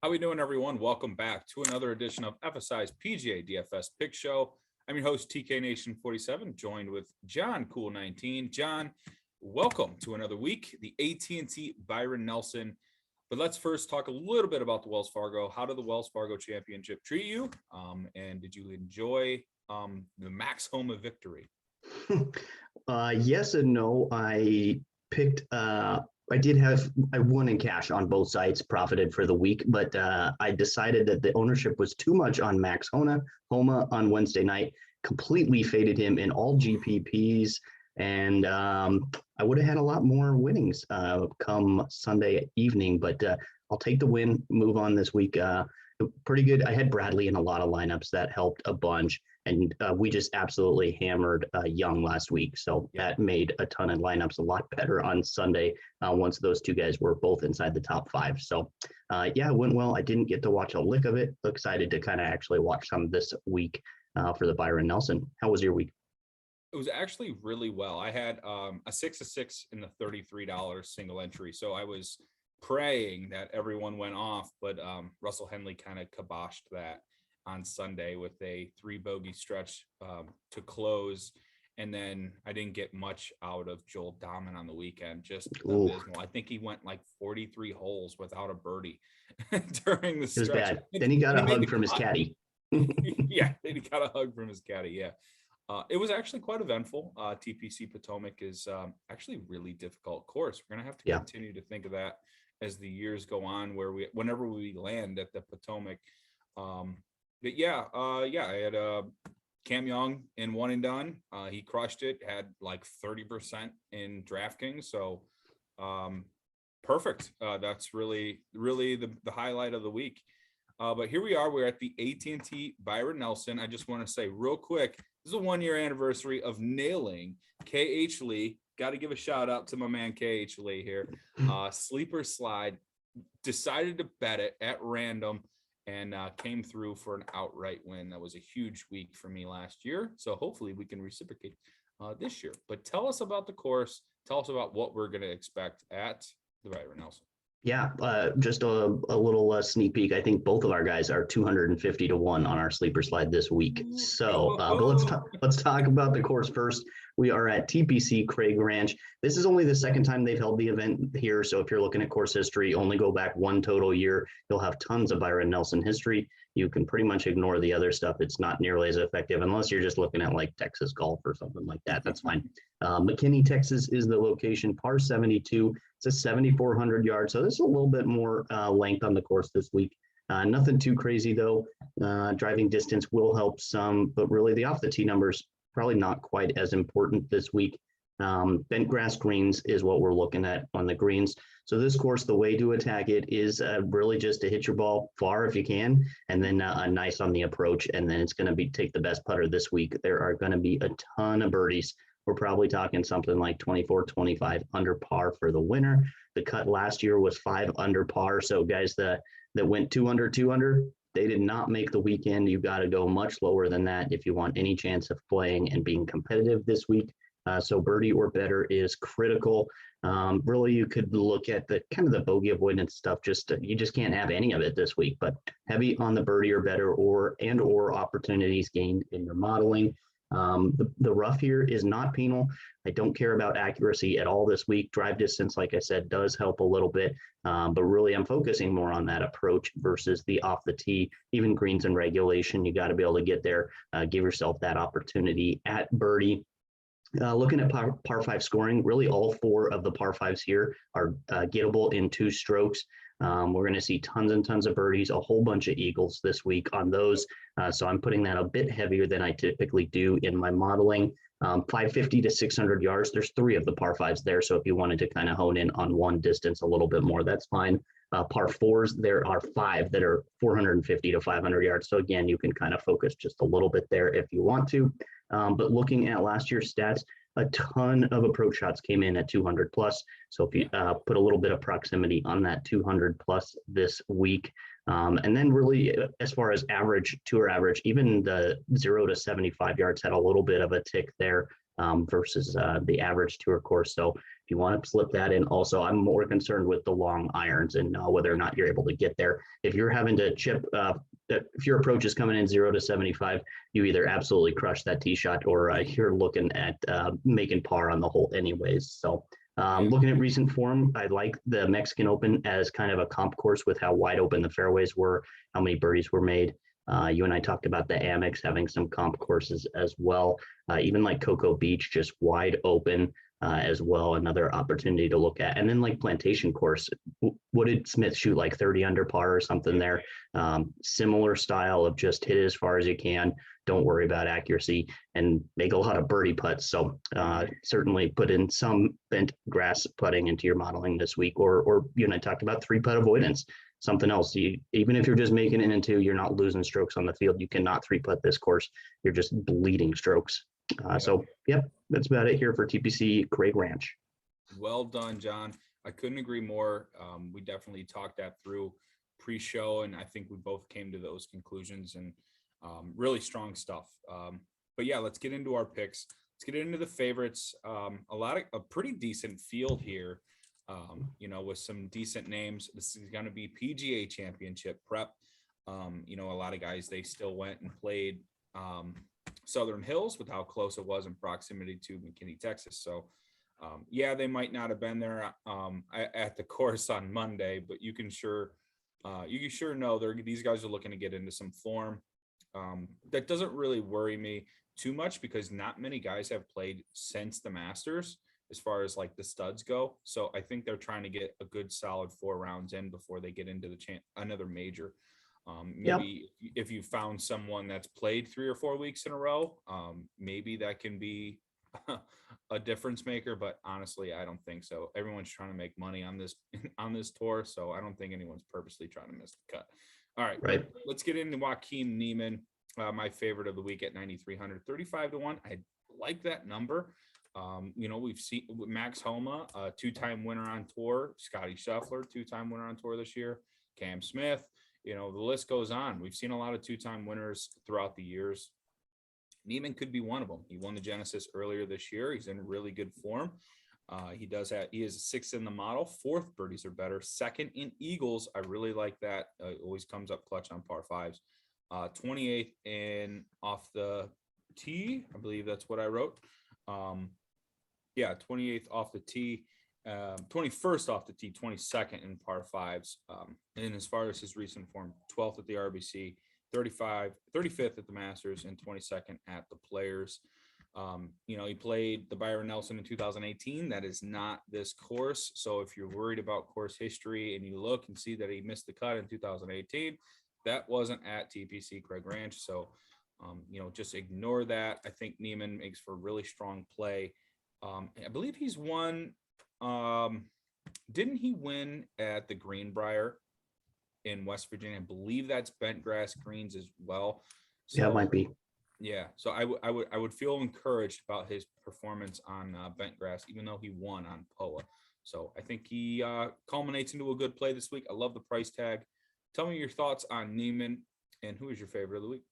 How we doing, everyone? Welcome back to another edition of FSI's PGA DFS Pick Show. I'm your host, TK Nation 47, joined with John Cool 19. John, welcome to another week, the AT&T Byron Nelson. But let's first talk a little bit about the Wells Fargo. How did the Wells Fargo Championship treat you? And did you enjoy the Max Homa victory? Yes and no. I won in cash on both sites, profited for the week, but I decided that the ownership was too much on Max Homa on Wednesday night, completely faded him in all GPPs, and I would have had a lot more winnings come Sunday evening, but I'll take the win, move on this week. Pretty good. I had Bradley in a lot of lineups. That helped a bunch. And we just absolutely hammered Young last week. So that made a ton of lineups a lot better on Sunday once those two guys were both inside the top five. So, it went well. I didn't get to watch a lick of it. Excited to kind of actually watch some this week for the Byron Nelson. How was your week? It was actually really well. I had a 6-6 in the $33 single entry. So I was praying that everyone went off, but Russell Henley kind of kiboshed that on Sunday with a 3-bogey stretch to close. And then I didn't get much out of Joel Dahman on the weekend, just abysmal. I think he went like 43 holes without a birdie during the stretch. It was bad. Then he got a hug from his caddy. Yeah, then he got a hug from his caddy, yeah. It was actually quite eventful. TPC Potomac is actually really difficult course. We're going to have to continue to think of that as the years go on, whenever we land at the Potomac. But I had Cam Young in one and done. He crushed it, had like 30% in DraftKings. So perfect. That's really the highlight of the week. But here we are. We're at the AT&T Byron Nelson. I just want to say real quick, this is a 1-year anniversary of nailing KH Lee. Got to give a shout out to my man KH Lee here. Sleeper slide. Decided to bet it at random. And came through for an outright win. That was a huge week for me last year. So hopefully we can reciprocate this year. But tell us about the course. Tell us about what we're going to expect at the Byron Nelson. Yeah, just a little sneak peek. I think both of our guys are 250 to 1 on our sleeper slide this week. So but let's talk about the course first. We are at TPC Craig Ranch. This is only the second time they've held the event here. So if you're looking at course history, only go back one total year. You'll have tons of Byron Nelson history. You can pretty much ignore the other stuff. It's not nearly as effective unless you're just looking at like Texas golf or something like that. That's fine. McKinney, Texas is the location, par 72. It's a 7,400 yards. So this is a little bit more length on the course this week. Nothing too crazy though. Driving distance will help some, but really the off the tee numbers probably not quite as important this week. Bent grass greens is what we're looking at on the greens. So this course, the way to attack it is really just to hit your ball far if you can, and then nice on the approach. And then it's going to take the best putter this week. There are going to be a ton of birdies. We're probably talking something like 24, 25 under par for the winner. The cut last year was 5 under par. So guys that went 2 under, they did not make the weekend. You got to go much lower than that if you want any chance of playing and being competitive this week. So birdie or better is critical. Really, you could look at the kind of the bogey avoidance stuff. You just can't have any of it this week. But heavy on the birdie or better or opportunities gained in your modeling. The rough here is not penal. I don't care about accuracy at all this week. Drive distance, like I said, does help a little bit, but really I'm focusing more on that approach versus the off the tee. Even greens and regulation, you got to be able to get there. Give yourself that opportunity at birdie. Looking at par 5 scoring, really all 4 of the par 5s here are gettable in 2 strokes. We're going to see tons and tons of birdies, a whole bunch of eagles this week on those. So I'm putting that a bit heavier than I typically do in my modeling. 550 to 600 yards, there's 3 of the par 5s there. So if you wanted to kind of hone in on one distance a little bit more, that's fine. Par 4s, there are 5 that are 450 to 500 yards. So again, you can kind of focus just a little bit there if you want to. But looking at last year's stats, a ton of approach shots came in at 200 plus. So if you put a little bit of proximity on that 200 plus this week, and then really as far as tour average, even the 0 to 75 yards had a little bit of a tick there versus the average tour course. So if if you want to slip that in. Also, I'm more concerned with the long irons and whether or not you're able to get there. If you're having to chip, if your approach is coming in 0 to 75, you either absolutely crush that tee shot or you're looking at making par on the hole anyways. So looking at recent form, I like the Mexican Open as kind of a comp course with how wide open the fairways were, how many birdies were made. You and I talked about the Amex having some comp courses as well. Even like Cocoa Beach, just wide open as well, another opportunity to look at. And then like Plantation Course, what did Smith shoot, like 30 under par or something there? Similar style of just hit it as far as you can. Don't worry about accuracy and make a lot of birdie putts. So certainly put in some bent grass putting into your modeling this week, or you and I talked about 3-putt avoidance. Something else. Even if you're just making it into, you're not losing strokes on the field. You cannot 3-putt this course. You're just bleeding strokes. So, yep, that's about it here for TPC Craig Ranch. Well done, John. I couldn't agree more. We definitely talked that through pre-show, and I think we both came to those conclusions, and really strong stuff. But yeah, let's get into our picks. Let's get into the favorites. A pretty decent field here. With some decent names. This is going to be PGA Championship prep. A lot of guys, they still went and played Southern Hills with how close it was in proximity to McKinney, Texas. So, they might not have been there at the course on Monday, but you can sure know these guys are looking to get into some form. That doesn't really worry me too much because not many guys have played since the Masters, as far as like the studs go. So I think they're trying to get a good solid 4 rounds in before they get into another major. Maybe if you found someone that's played 3 or 4 weeks in a row, maybe that can be a difference maker, but honestly, I don't think so. Everyone's trying to make money on this tour. So I don't think anyone's purposely trying to miss the cut. All right. Let's get into Joaquin Niemann, my favorite of the week at 9,300, 35 to 1. I like that number. We've seen Max Homa, a 2-time winner on tour, Scotty Scheffler, 2-time winner on tour this year, Cam Smith, the list goes on. We've seen a lot of 2-time winners throughout the years. Niemann could be one of them. He won the Genesis earlier this year. He's in really good form. He is 6th in the model, 4th birdies are better, 2nd in eagles. I really like that. Always comes up clutch on par 5s. 28th in off the tee. I believe that's what I wrote. 28th off the tee, 21st off the tee, 22nd in par 5s. And as far as his recent form, 12th at the RBC, 35th at the Masters, and 22nd at the Players. He played the Byron Nelson in 2018. That is not this course. So if you're worried about course history and you look and see that he missed the cut in 2018, that wasn't at TPC Craig Ranch. So just ignore that. I think Niemann makes for really strong play. I believe he's won. Didn't he win at the Greenbrier in West Virginia? I believe that's bent grass greens as well. So, yeah, it might be. Yeah. So I would feel encouraged about his performance on bent grass, even though he won on POA. So I think he culminates into a good play this week. I love the price tag. Tell me your thoughts on Niemann, and who is your favorite of the week?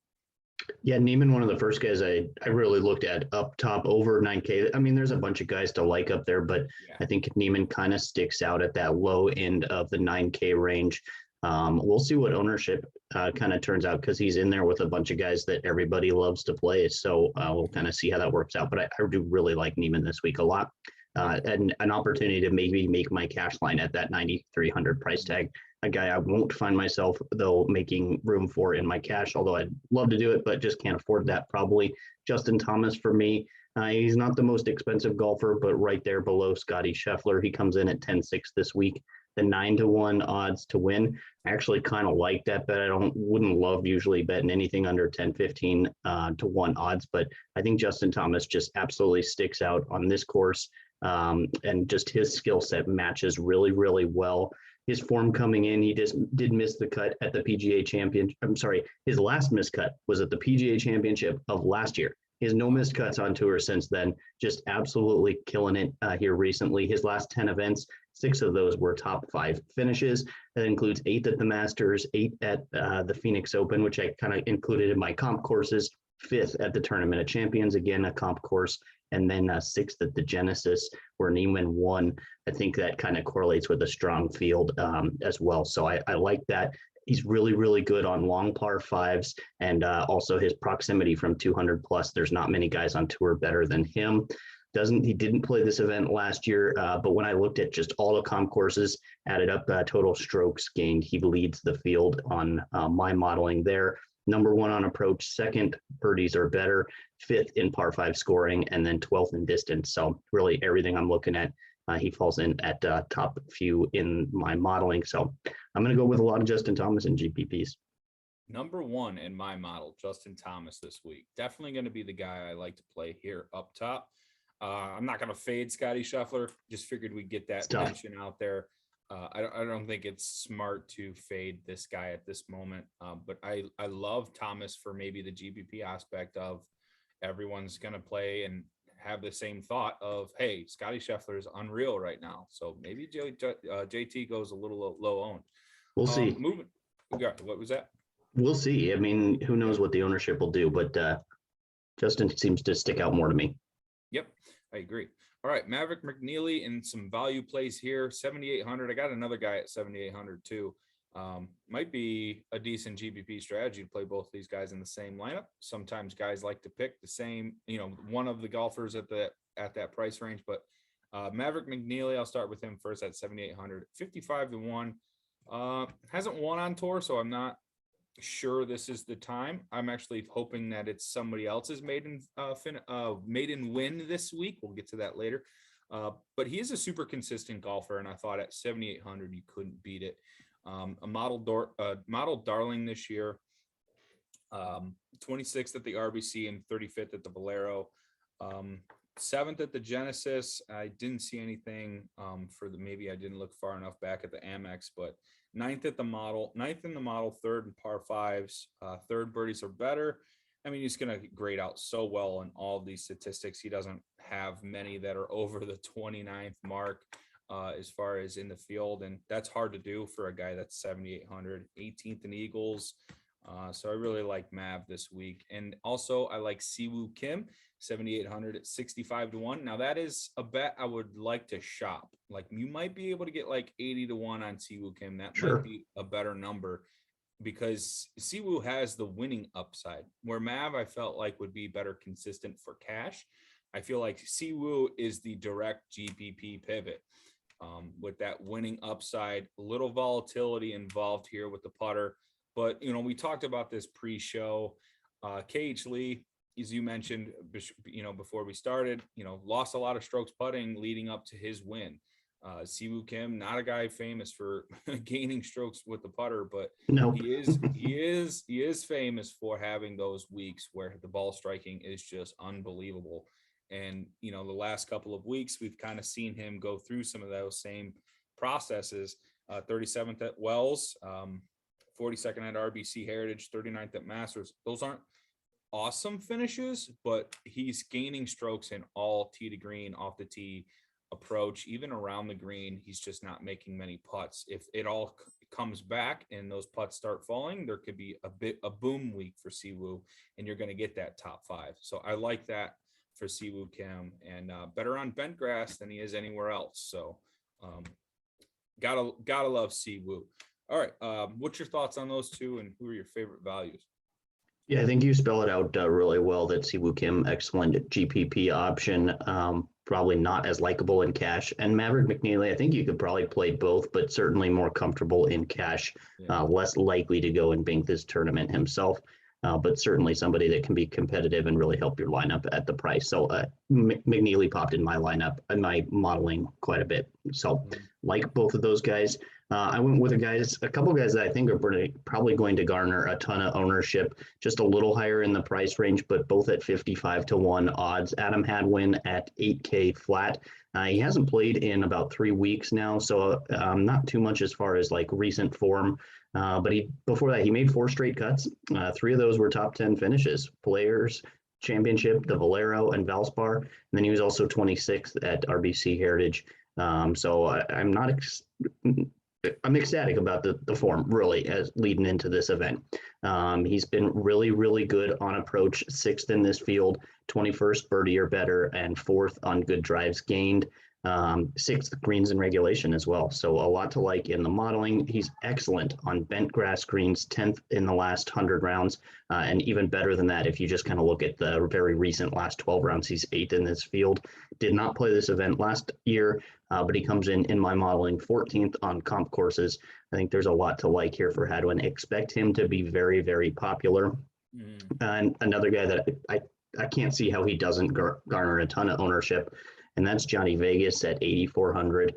Yeah, Niemann, one of the first guys I really looked at up top over 9K. I mean, there's a bunch of guys to like up there, but I think Niemann kind of sticks out at that low end of the 9K range. We'll see what ownership kind of turns out because he's in there with a bunch of guys that everybody loves to play. So we'll kind of see how that works out. But I do really like Niemann this week a lot. And an opportunity to maybe make my cash line at that 9,300 price tag. A guy I won't find myself, though, making room for in my cash, although I'd love to do it, but just can't afford that probably. Justin Thomas for me. He's not the most expensive golfer, but right there below Scotty Scheffler. He comes in at 10-6 this week. The 9-1 odds to win. I actually kind of like that bet. Wouldn't love usually betting anything under 10-15 to 1 odds, but I think Justin Thomas just absolutely sticks out on this course. And just his skill set matches really, really well. His form coming in, he just did miss the cut at the PGA Champion. I'm sorry, his last missed cut was at the PGA Championship of last year. He has no missed cuts on tour since then. Just absolutely killing it here recently. His last 10 events, 6 of those were top 5 finishes. That includes 8 at the Masters, 8 at the Phoenix Open, which I kind of included in my comp courses. fifth at the Tournament of Champions, again, a comp course, and then sixth at the Genesis, where Neiman won. I think that kind of correlates with a strong field as well. So I like that. He's really, really good on long par fives, and also his proximity from 200 plus. There's not many guys on tour better than him. He didn't play this event last year, but when I looked at just all the comp courses, added up total strokes gained, he leads the field on my modeling there. Number one on approach, second birdies or better, fifth in par five scoring, and then 12th in distance. So really everything I'm looking at, he falls in at top few in my modeling. So I'm going to go with a lot of Justin Thomas in GPPs. Number one in my model, Justin Thomas this week. Definitely going to be the guy I like to play here up top. I'm not going to fade Scotty Scheffler. Just figured we'd get that mention out there. I don't think it's smart to fade this guy at this moment. But I love Thomas for maybe the GPP aspect of everyone's going to play and have the same thought of, hey, Scotty Scheffler is unreal right now. So maybe JT goes a little low owned. We'll see. What was that? We'll see. I mean, who knows what the ownership will do, but Justin seems to stick out more to me. Yep, I agree. All right, Maverick McNeely in some value plays here, 7,800. I got another guy at 7,800 too. Might be a decent GPP strategy to play both of these guys in the same lineup. Sometimes guys like to pick the same, one of the golfers at that price range. But Maverick McNeely, I'll start with him first at 7,800, 55-1. Hasn't won on tour, so I'm not sure this is the time. I'm actually hoping that it's somebody else's maiden win this week. We'll get to that later. But he is a super consistent golfer, and I thought at 7,800 you couldn't beat it. A model darling this year, 26th at the RBC and 35th at the Valero, 7th at the Genesis. I didn't see anything maybe I didn't look far enough back at the Amex, but 9th in the model, 3rd in par fives, 3rd birdies or better. I mean, he's going to grade out so well in all of these statistics. He doesn't have many that are over the 29th mark as far as in the field. And that's hard to do for a guy that's 7,800, 18th in Eagles. So I really like Mav this week. And also I like Siwoo Kim, 7,800 at 65-1. Now that is a bet I would like to shop. Like you might be able to get like 80-1 on Siwoo Kim. That might be a better number because Siwoo has the winning upside where Mav I felt like would be better consistent for cash. I feel like Siwoo is the direct GPP pivot with that winning upside, a little volatility involved here with the putter. But, we talked about this pre-show. KH Lee, as you mentioned, before we started, lost a lot of strokes putting leading up to his win. Siwoo Kim, not a guy famous for gaining strokes with the putter, but he is famous for having those weeks where the ball striking is just unbelievable. And, the last couple of weeks, we've kind of seen him go through some of those same processes. 37th at Wells, 42nd at RBC Heritage, 39th at Masters. Those aren't awesome finishes, but he's gaining strokes in all tee to green, off the tee, approach, even around the green. He's just not making many putts. If it all comes back and those putts start falling, there could be a boom week for Siwoo, and you're going to get that top five. So I like that for Siwoo Kim, and better on bent grass than he is anywhere else. So gotta love Siwoo. All right, what's your thoughts on those two, and who are your favorite values? Yeah, I think you spell it out really well. That Siwoo Kim, excellent GPP option. Probably not as likable in cash. And Maverick McNeely, I think you could probably play both, but certainly more comfortable in cash. Less likely to go and bank this tournament himself. But certainly somebody that can be competitive and really help your lineup at the price. So McNeely popped in my lineup and my modeling quite a bit. So like both of those guys. I went with a couple guys that I think are probably going to garner a ton of ownership, just a little higher in the price range, but both at 55-1 odds. Adam Hadwin at 8K flat. He hasn't played in about 3 weeks now, so not too much as far as like recent form. But before that, he made 4 straight cuts. 3 of those were top 10 finishes, Players Championship, the Valero, and Valspar. And then he was also 26th at RBC Heritage. So I'm not I'm ecstatic about the form really as leading into this event. He's been really, really good on approach, 6th in this field, 21st birdie or better, and 4th on good drives gained. 6th greens in regulation as well. So a lot to like in the modeling. He's excellent on bent grass greens, 10th in the last 100 rounds, and even better than that if you just kind of look at the very recent last 12 rounds. He's 8th in this field. Did not play this event last year, but he comes in my modeling 14th on comp courses. I think there's a lot to like here for Hadwin. Expect him to be very, very popular. And another guy that I can't see how he doesn't garner a ton of ownership, and that's Johnny Vegas at 8,400.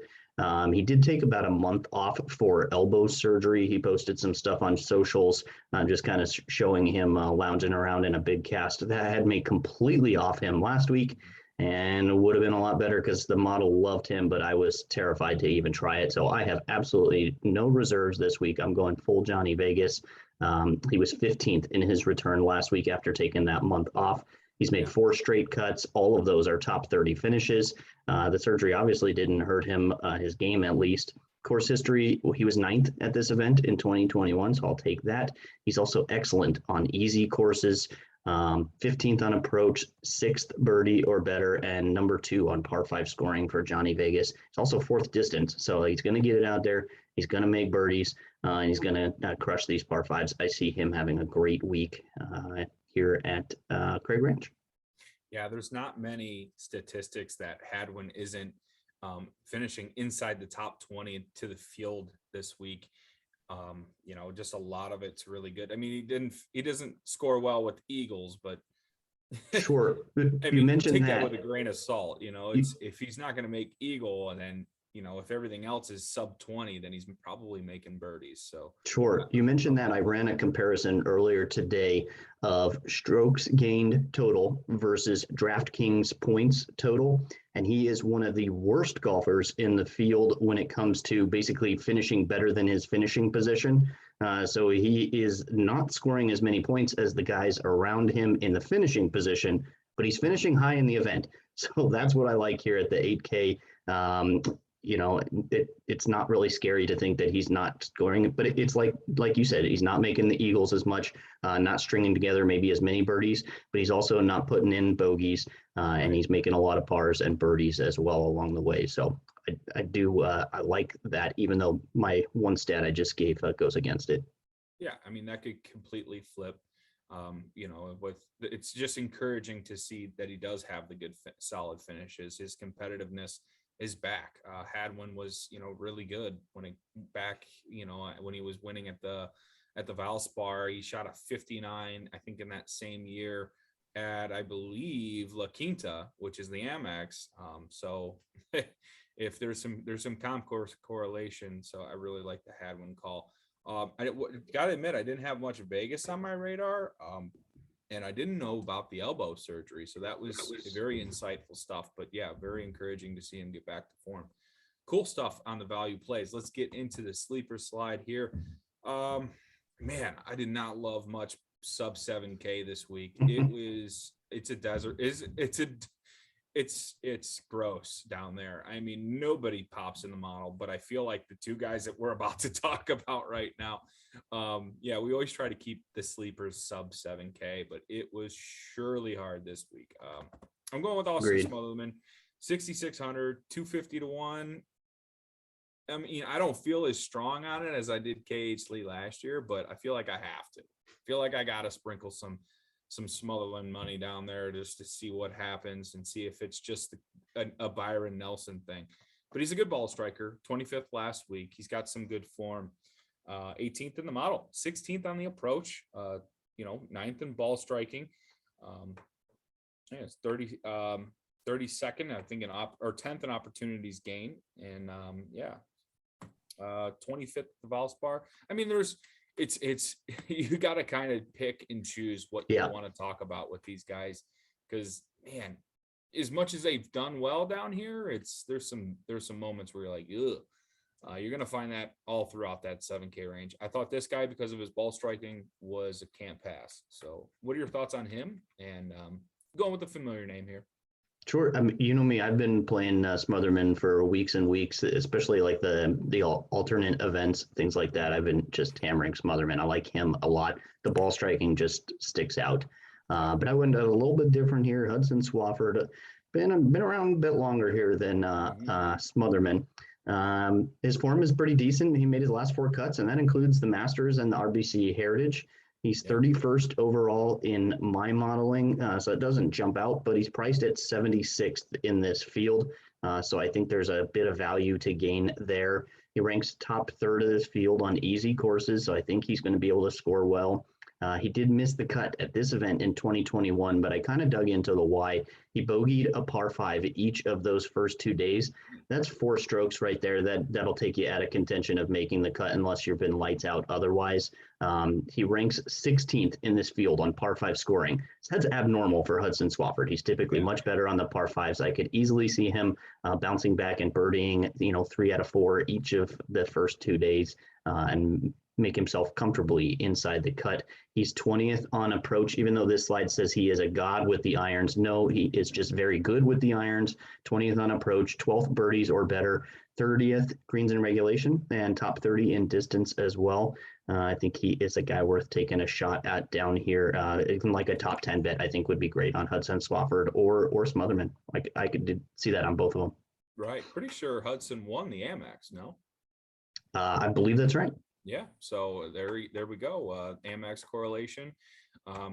He did take about a month off for elbow surgery. He posted some stuff on socials, just kind of showing him lounging around in a big cast. That had me completely off him last week, and it would have been a lot better because the model loved him, but I was terrified to even try it. So I have absolutely no reserves this week. I'm going full Johnny Vegas. He was 15th in his return last week after taking that month off. He's made 4 straight cuts. All of those are top 30 finishes. The surgery obviously didn't hurt him, his game at least. Course history, he was 9th at this event in 2021, so I'll take that. He's also excellent on easy courses, 15th on approach, 6th birdie or better, and number 2 on par 5 scoring for Johnny Vegas. It's also 4th distance, so he's going to get it out there. He's going to make birdies, and he's going to crush these par 5s. I see him having a great week here at Craig Ranch. Yeah, there's not many statistics that Hadwin isn't finishing inside the top 20 to the field this week. Just a lot of it's really good. I mean, he doesn't score well with eagles, but sure. You mentioned take that with a grain of salt. It's if he's not going to make eagle, and then if everything else is sub 20, then he's probably making birdies. So sure. You mentioned that. I ran a comparison earlier today of strokes gained total versus DraftKings points total. And he is one of the worst golfers in the field when it comes to basically finishing better than his finishing position. So he is not scoring as many points as the guys around him in the finishing position, but he's finishing high in the event. So that's what I like here at the 8K. It's not really scary to think that he's not scoring, but it's like you said, he's not making the eagles as much, not stringing together maybe as many birdies, but he's also not putting in bogeys, and he's making a lot of pars and birdies as well along the way. So I like that, even though my one stat I just gave goes against it. Yeah, I mean, that could completely flip. It's just encouraging to see that he does have the good, solid finishes. His competitiveness is back. Hadwin was, really good when he was winning at the Valspar. He shot a 59, I think, in that same year at, I believe, La Quinta, which is the Amex. So if there's some comp course correlation. So I really like the Hadwin call. I gotta admit, I didn't have much Vegas on my radar. And I didn't know about the elbow surgery. So that was very insightful stuff. But yeah, very encouraging to see him get back to form. Cool stuff on the value plays. Let's get into the sleeper slide here. Man, I did not love much sub 7K this week. It's a desert. It's gross down there. I mean, nobody pops in the model, but I feel like the 2 guys that we're about to talk about right now, we always try to keep the sleepers sub 7K, but it was surely hard this week. I'm going with Austin Smotherman, 6,600, 250 to 1. I mean, I don't feel as strong on it as I did KH Lee last year, but I feel like I have to. I feel like I got to sprinkle some Smotherman money down there just to see what happens and see if it's just a Byron Nelson thing. But he's a good ball striker, 25th last week. He's got some good form. 18th in the model, 16th on the approach, 9th in ball striking. It's 32nd, I think, or 10th in opportunities gained. And 25th at the Valspar. I mean, it's you got to kind of pick and choose what you want to talk about with these guys, because man, as much as they've done well down here, there's some moments where you're like, ugh. You're gonna find that all throughout that 7K range. I thought this guy, because of his ball striking, was a can't pass. So what are your thoughts on him? And going with the familiar name here? Sure. I mean, you know me, I've been playing Smotherman for weeks and weeks, especially like the alternate events, things like that. I've been just hammering Smotherman. I like him a lot. The ball striking just sticks out. But I went a little bit different here. Hudson Swafford, been around a bit longer here than Smotherman. His form is pretty decent. He made his last 4 cuts, and that includes the Masters and the RBC Heritage. He's 31st overall in my modeling, so it doesn't jump out, but he's priced at 76th in this field. So I think there's a bit of value to gain there. He ranks top third of this field on easy courses, so I think he's going to be able to score well. He did miss the cut at this event in 2021, but I kind of dug into the why. He bogeyed a par 5 each of those first 2 days. That's 4 strokes right there. That'll take you out of contention of making the cut unless you've been lights out otherwise. He ranks 16th in this field on par 5 scoring. So that's abnormal for Hudson Swafford. He's typically much better on the par 5s. I could easily see him bouncing back and birdieing, 3 out of 4 each of the first 2 days and make himself comfortably inside the cut. He's 20th on approach, even though this slide says he is a god with the irons. No, he is just very good with the irons. 20th on approach, 12th birdies or better, 30th greens in regulation, and top 30 in distance as well. I think he is a guy worth taking a shot at down here. Even like a top 10 bet, I think would be great on Hudson Swafford or Smotherman. I could see that on both of them. Right. Pretty sure Hudson won the Amex, no? I believe that's right. Yeah, so there we go. Amex correlation.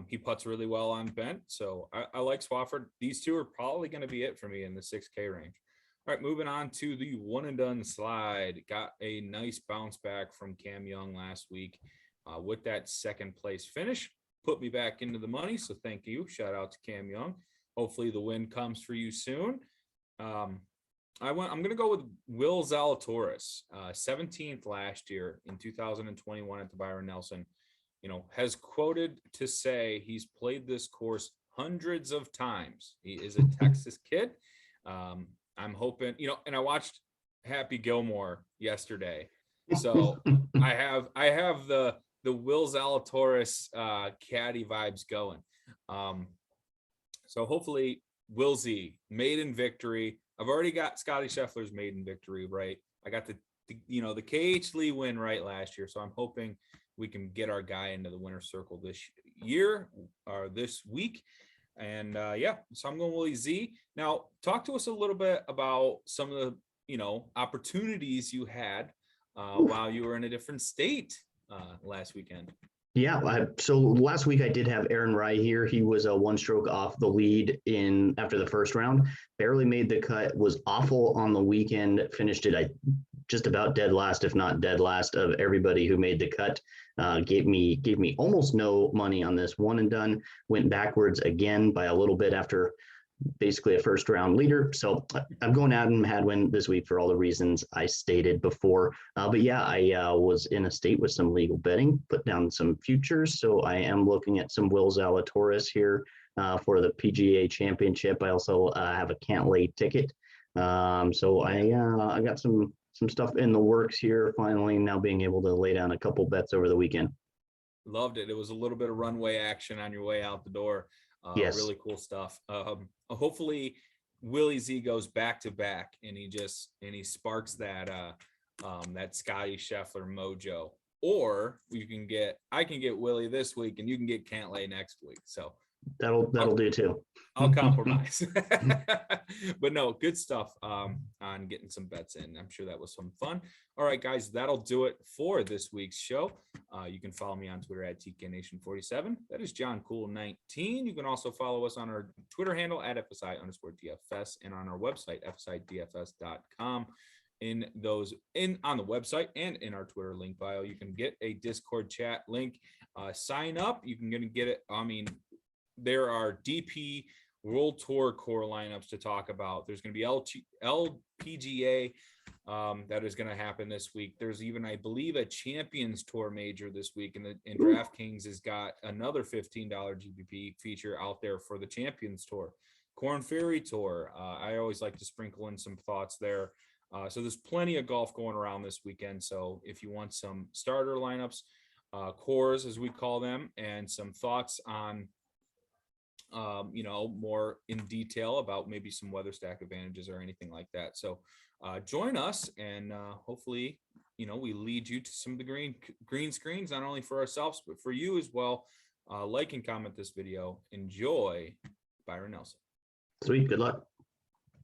He putts really well on bent, so I like Swafford. These two are probably going to be it for me in the 6K range. All right, moving on to the one and done slide. Got a nice bounce back from Cam Young last week with that second place finish. Put me back into the money, so thank you. Shout out to Cam Young. Hopefully the win comes for you soon. I'm going to go with Will Zalatoris, 17th last year in 2021 at the Byron Nelson. Has quoted to say he's played this course hundreds of times. He is a Texas kid. I'm hoping, and I watched Happy Gilmore yesterday, so I have the Will Zalatoris caddy vibes going. So hopefully Will Z maiden victory. I've already got Scotty Scheffler's maiden victory right. I got the KH Lee win right last year, so I'm hoping we can get our guy into the winner's circle this year or this week. And so I'm going Willie Z. Now, talk to us a little bit about some of the opportunities you had while you were in a different state last weekend. Yeah, so last week I did have Aaron Rai here. He was a 1 stroke off the lead after the first round. Barely made the cut, was awful on the weekend, finished it just about dead last, if not dead last, of everybody who made the cut. Gave me almost no money on this one and done. Went backwards again by a little bit after basically a first round leader. So I'm going Adam Hadwin this week for all the reasons I stated before. But yeah, I was in a state with some legal betting, put down some futures. So I am looking at some Will Zalatoris here for the PGA Championship. I also have a can't lay ticket. So I got some stuff in the works here, finally now being able to lay down a couple bets over the weekend. Loved it. It was a little bit of runway action on your way out the door. Yes. Really cool stuff. Hopefully Willie Z goes back to back and he sparks that Scotty Scheffler mojo, or I can get Willie this week and you can get Cantlay next week. So that'll do too. I'll compromise. But no, good stuff on getting some bets in. I'm sure that was some fun. All right, guys, that'll do it for this week's show. You can follow me on Twitter at TKNation47. That is John Cool 19. You can also follow us on our Twitter handle at FSI_DFS and on our website, FSIDFS.com. On the website and in our Twitter link bio, you can get a Discord chat link. Sign up. You can get it. There are DP World Tour core lineups to talk about. There's going to be LPGA that is going to happen this week. There's even, I believe, a Champions Tour major this week, and DraftKings has got another $15 GPP feature out there for the Champions Tour. Corn Ferry Tour. I always like to sprinkle in some thoughts there. So there's plenty of golf going around this weekend. So if you want some starter lineups, cores as we call them, and some thoughts on you know, more in detail about maybe some weather stack advantages or anything like that. So join us, and hopefully, you know, we lead you to some of the green screens, not only for ourselves, but for you as well. Like and comment this video. Enjoy Byron Nelson. Sweet. Good luck.